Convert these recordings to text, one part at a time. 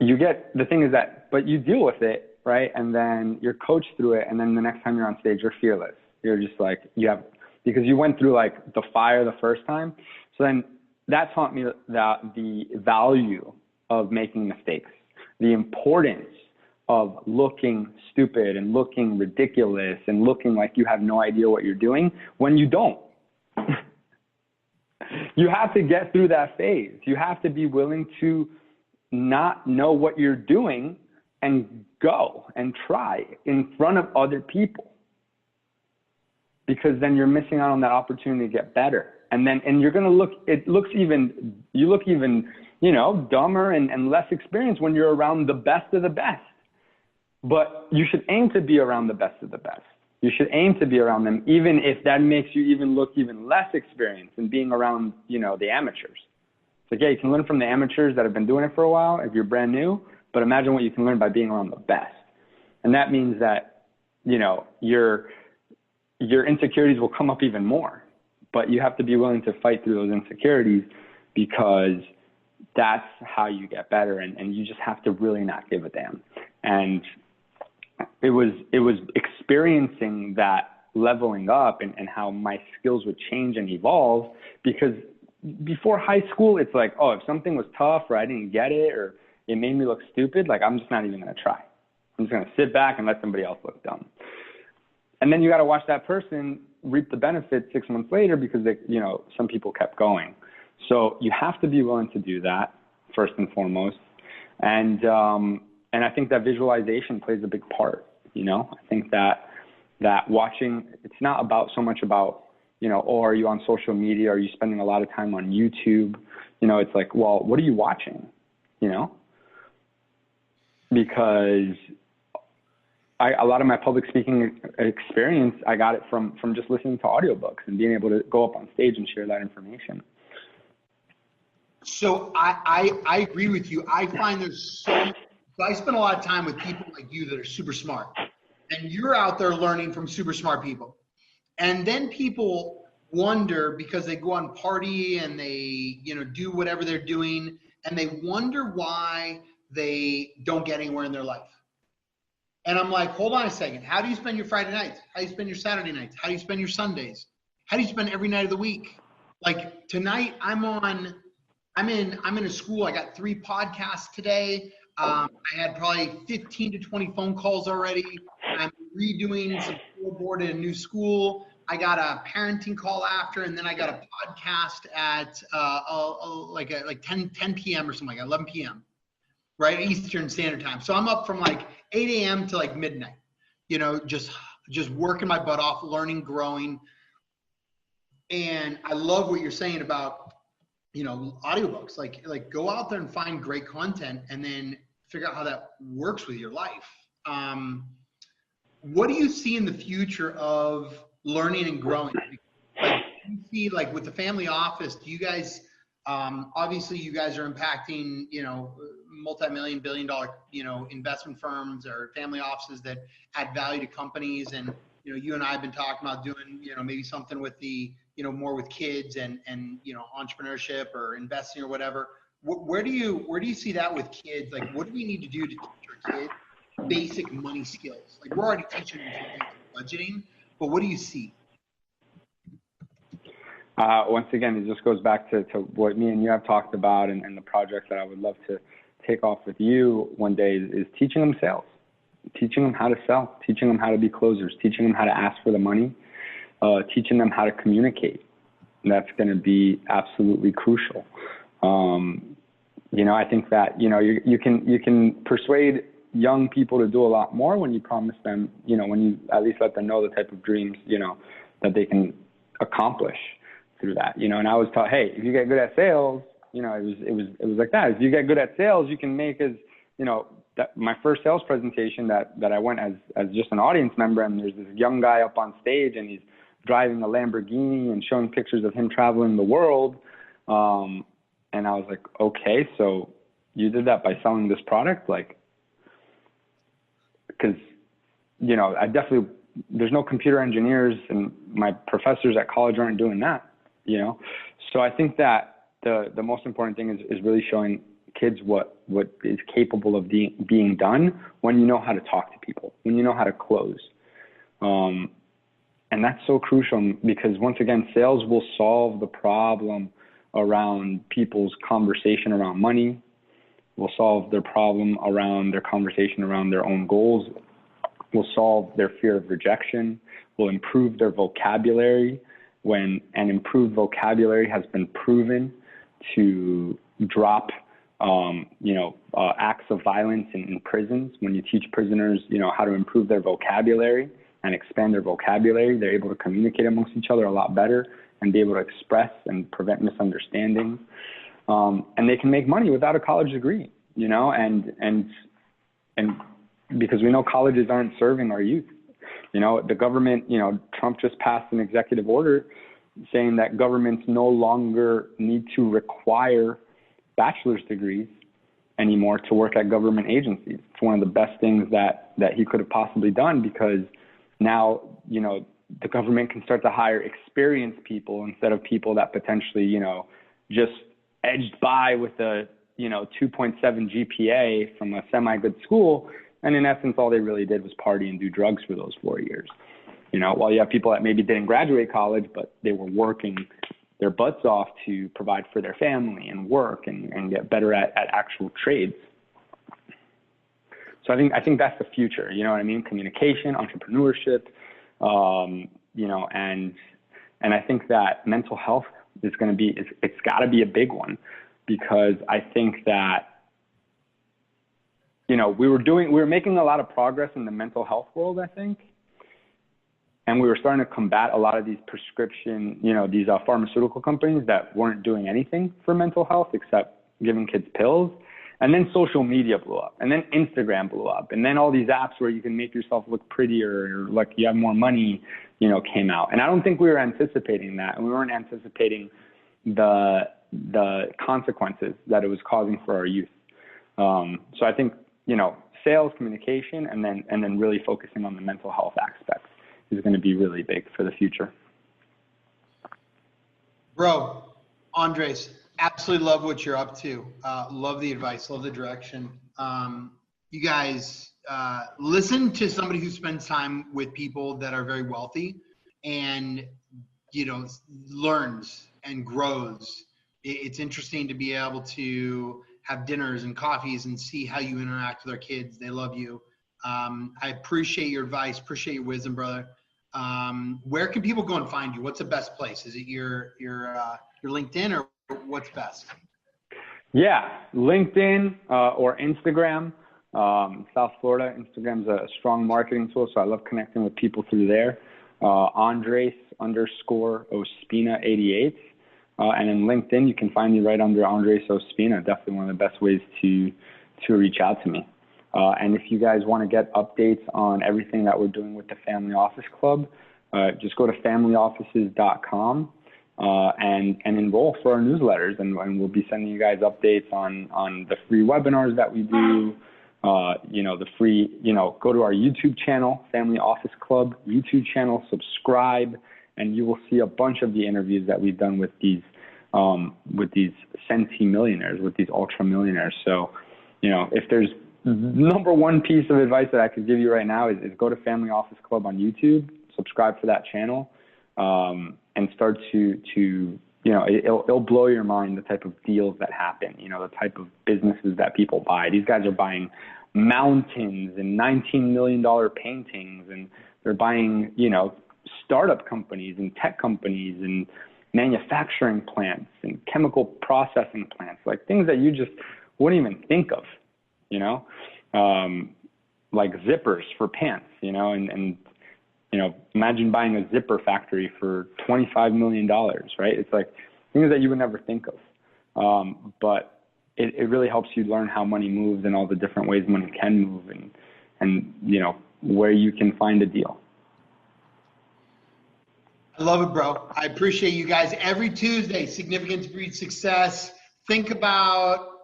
the thing is that, but you deal with it, right? And then you're coached through it. And then the next time you're on stage, you're fearless. You're just like, because you went through like the fire the first time. So then that taught me that the value of making mistakes, the importance of looking stupid and looking ridiculous and looking like you have no idea what you're doing when you don't. You have to get through that phase. You have to be willing to not know what you're doing and go and try in front of other people, because then you're missing out on that opportunity to get better. And you're going to you look even, dumber and less experienced when you're around the best of the best. But you should aim to be around the best of the best. You should aim to be around them, even if that makes you even look even less experienced than being around, the amateurs. It's like, yeah, you can learn from the amateurs that have been doing it for a while if you're brand new, but imagine what you can learn by being around the best. And that means that, your insecurities will come up even more, but you have to be willing to fight through those insecurities, because that's how you get better. And you just have to really not give a damn. And it was experiencing that leveling up and how my skills would change and evolve, because before high school, it's like, oh, if something was tough or I didn't get it or it made me look stupid, like I'm just not even going to try. I'm just going to sit back and let somebody else look dumb. And then you got to watch that person reap the benefits 6 months later, because some people kept going. So you have to be willing to do that first and foremost. And I think that visualization plays a big part. I think that watching, it's not about so much about, are you on social media? Are you spending a lot of time on YouTube? It's like, well, what are you watching? Because a lot of my public speaking experience, I got it from just listening to audiobooks and being able to go up on stage and share that information. So I agree with you. I find so I spend a lot of time with people like you that are super smart, and you're out there learning from super smart people. And then people wonder, because they go on party and they, do whatever they're doing, and they wonder why they don't get anywhere in their life. And I'm like, hold on a second. How do you spend your Friday nights? How do you spend your Saturday nights? How do you spend your Sundays? How do you spend every night of the week? Like tonight, I'm in a school. I got 3 podcasts today. I had probably 15 to 20 phone calls already. I'm redoing some scoreboard in a new school. I got a parenting call after, and then I got a podcast at like 10 p.m. or something, like 11 p.m. right, Eastern Standard Time. So I'm up from like 8 a.m. to like midnight. Just working my butt off, learning, growing. And I love what you're saying about audiobooks, like go out there and find great content and then figure out how that works with your life. What do you see in the future of learning and growing? Like, do you see, like with the family office, do you guys, obviously you guys are impacting, multi-million, billion-dollar, investment firms or family offices that add value to companies. And, you and I have been talking about doing, maybe something with the, more with kids and entrepreneurship or investing or whatever. Where do you see that with kids? Like, what do we need to do to teach our kids basic money skills? Like, we're already teaching them budgeting, but what do you see? Once again, it just goes back to what me and you have talked about, and the project that I would love to take off with you one day is teaching them sales, teaching them how to sell, teaching them how to be closers, teaching them how to ask for the money, teaching them how to communicate. That's going to be absolutely crucial. I think that, you can persuade young people to do a lot more when you promise them, when you at least let them know the type of dreams, that they can accomplish through that, and I was taught, hey, if you get good at sales, it was like that. If you get good at sales, you can make that my first sales presentation that I went as just an audience member, and there's this young guy up on stage and he's driving a Lamborghini and showing pictures of him traveling the world. And I was like, okay, so you did that by selling this product? Like, because, there's no computer engineers, and my professors at college aren't doing that, So I think that the most important thing is really showing kids what is capable of being done when you know how to talk to people, when you know how to close. And that's so crucial, because once again, sales will solve the problem around people's conversation around money, will solve their problem around their conversation around their own goals, will solve their fear of rejection, will improve their vocabulary, when an improved vocabulary has been proven to drop acts of violence in prisons. When you teach prisoners, how to improve their vocabulary and expand their vocabulary, they're able to communicate amongst each other a lot better and be able to express and prevent misunderstandings. And they can make money without a college degree, and because we know colleges aren't serving our youth. The government, Trump just passed an executive order saying that governments no longer need to require bachelor's degrees anymore to work at government agencies. It's one of the best things that he could have possibly done, because now, the government can start to hire experienced people instead of people that potentially, just edged by with a, 2.7 GPA from a semi-good school. And in essence, all they really did was party and do drugs for those 4 years. While you have people that maybe didn't graduate college, but they were working their butts off to provide for their family and work and get better at actual trades. So I think that's the future, communication, entrepreneurship, and I think that mental health is going to be, it's got to be a big one, because I think that, we were making a lot of progress in the mental health world, I think. And we were starting to combat a lot of these prescription, these pharmaceutical companies that weren't doing anything for mental health except giving kids pills. And then social media blew up, and then Instagram blew up, and then all these apps where you can make yourself look prettier or like you have more money, came out. And I don't think we were anticipating that, and we weren't anticipating the consequences that it was causing for our youth. So I think, sales, communication, and then really focusing on the mental health aspect is going to be really big for the future. Bro, Andres, absolutely love what you're up to. Love the advice, love the direction. You guys, listen to somebody who spends time with people that are very wealthy and, learns and grows. It's interesting to be able to have dinners and coffees and see how you interact with our kids. They love you. I appreciate your advice, appreciate your wisdom, brother. Where can people go and find you? What's the best place? Is it your LinkedIn, or what's best? Yeah, LinkedIn or Instagram. South Florida, Instagram's a strong marketing tool, so I love connecting with people through there. Andres _Ospina 88. And in LinkedIn, you can find me right under Andres Ospina. Definitely one of the best ways to reach out to me. And if you guys want to get updates on everything that we're doing with the Family Office Club, just go to familyoffices.com and enroll for our newsletters. And we'll be sending you guys updates on the free webinars that we do, the free, go to our YouTube channel, Family Office Club YouTube channel, subscribe, and you will see a bunch of the interviews that we've done with these centimillionaires, with these ultra millionaires. So, if there's number one piece of advice that I could give you right now is go to Family Office Club on YouTube, subscribe to that channel, and start to it'll blow your mind, the type of deals that happen, the type of businesses that people buy. These guys are buying mountains and $19 million paintings, and they're buying, startup companies and tech companies and manufacturing plants and chemical processing plants, like things that you just wouldn't even think of, like zippers for pants, and imagine buying a zipper factory for $25 million, right? It's like things that you would never think of. But it really helps you learn how money moves and all the different ways money can move and where you can find a deal. I love it, bro. I appreciate you guys. Every Tuesday, Significance Breeds Success. Think about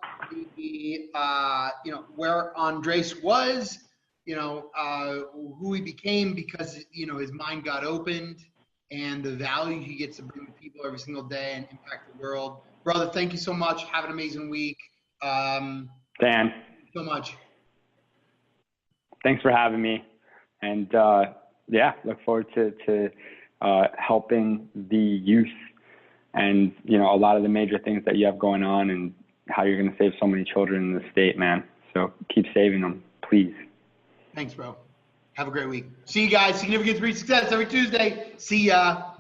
where Andres was, who he became because, his mind got opened, and the value he gets to bring to people every single day and impact the world. Brother, thank you so much. Have an amazing week. Dan, So much. thanks for having me. And yeah, look forward to helping the youth and, you know, a lot of the major things that you have going on and how you're going to save so many children in the state, man. So keep saving them, please. Thanks, bro. Have a great week. See you guys. Significant 3 Success every Tuesday. See ya.